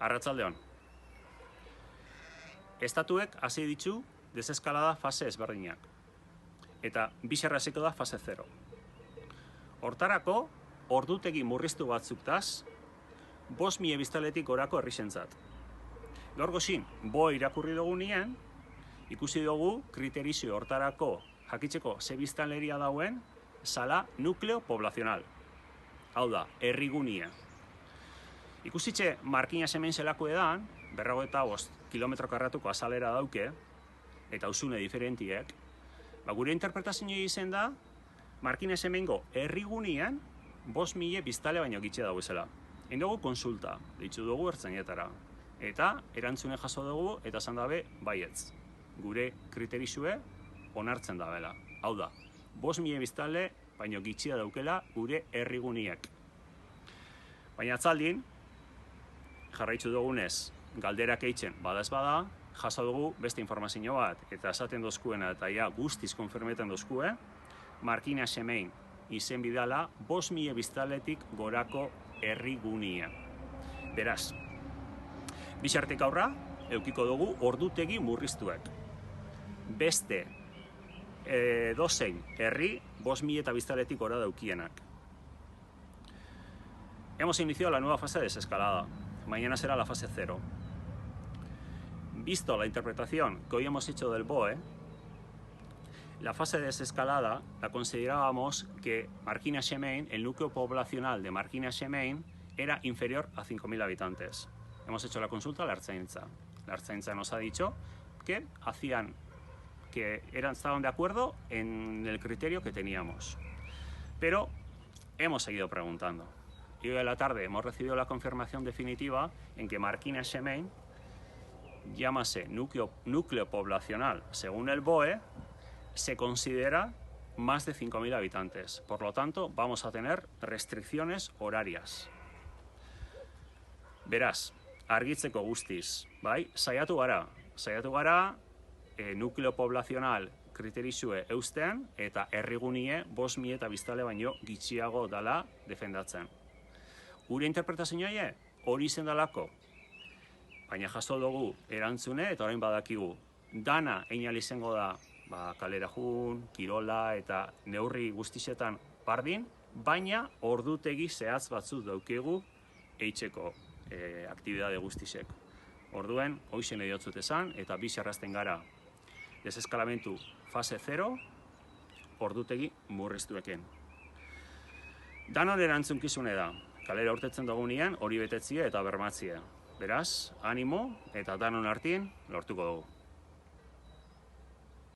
Arratsaldeon. Estatuek hasi ditu deseskalada fase ezberdinak. Eta bizarra hasiko da fase 0. Hortarako, ordutegi murriztu batzuktaz, 5.000 biztanletik gorako herrixentzat. Gaur gozin, irakurri dugunean, ikusi dugu kriterizio hortarako jakitzeko ze biztanleria dauen zala nukleo poblazional. Hau da, herrigunia. Ikusitxe Markinas hemen zelako edan, 45 kilometro karratuko azalera dauke, eta usune diferentiek, gure interpretazioa izen da, Markinas hemengo herrigunian 5.000 biztale baino gitxe dago ezela. Egin dugu konsulta, ditzu dugu ertzainetara. Eta erantzune jaso dugu eta esan dabe baietz. Gure kriterizue onartzen da bela. Hau da, 5.000 biztale baino gitxea daukela gure herriguniek. Baina atzaldin, jarraitzu dugunez, galderak eitzen bada ez bada, jaso dugu beste informazio bat, eta esaten dozkuena eta ja guztiz konfirmetan dozkue, Markinas hemen izen bidala 5.000 biztaletik gorako herrigunia. Beraz, bizartik aurra, eukiko dugu ordutegi murriztuek. Beste dozein herri 5.000 eta biztaletik gora daukienak. Hemos iniciado la nueva fase de desescalada. Mañana será la fase 0. Visto la interpretación que hoy hemos hecho del BOE, la fase de desescalada la considerábamos que Markinas hemen, el núcleo poblacional de Markinas hemen, era inferior a 5.000 habitantes. Hemos hecho la consulta a la Ertzaintza. La Ertzaintza nos ha dicho que estaban de acuerdo en el criterio que teníamos. Pero hemos seguido preguntando. Y hoy a la tarde hemos recibido la confirmación definitiva en que Markinas hemen, llámase núcleo poblacional según el BOE, se considera más de 5.000 habitantes. Por lo tanto, vamos a tener restricciones horarias. Beraz, argitzeko guztiz, bai? Saiatu gara núcleo poblacional kriterizue eusten eta herrigunie 5.000 eta biztale baino gitxiago dala defendatzen. Gure interpretazioa hori izen dalako, baina jaso dugu erantzune eta orain badakigu. Dana einal izango da kalera jun, kirola eta neurri guztixetan bardin, baina ordutegi zehatz batzuk daukegu eitzeko aktibidade guztixek. Orduen, hoizen ediotzut esan, eta bizarrazten gara deseskalamentu fase 0, ordutegi murriztuekin. Danon erantzunkizune da, kalera urtetzen dugunean hori betetzie eta bermatzie. Beraz, animo eta danon artien lortuko dugu.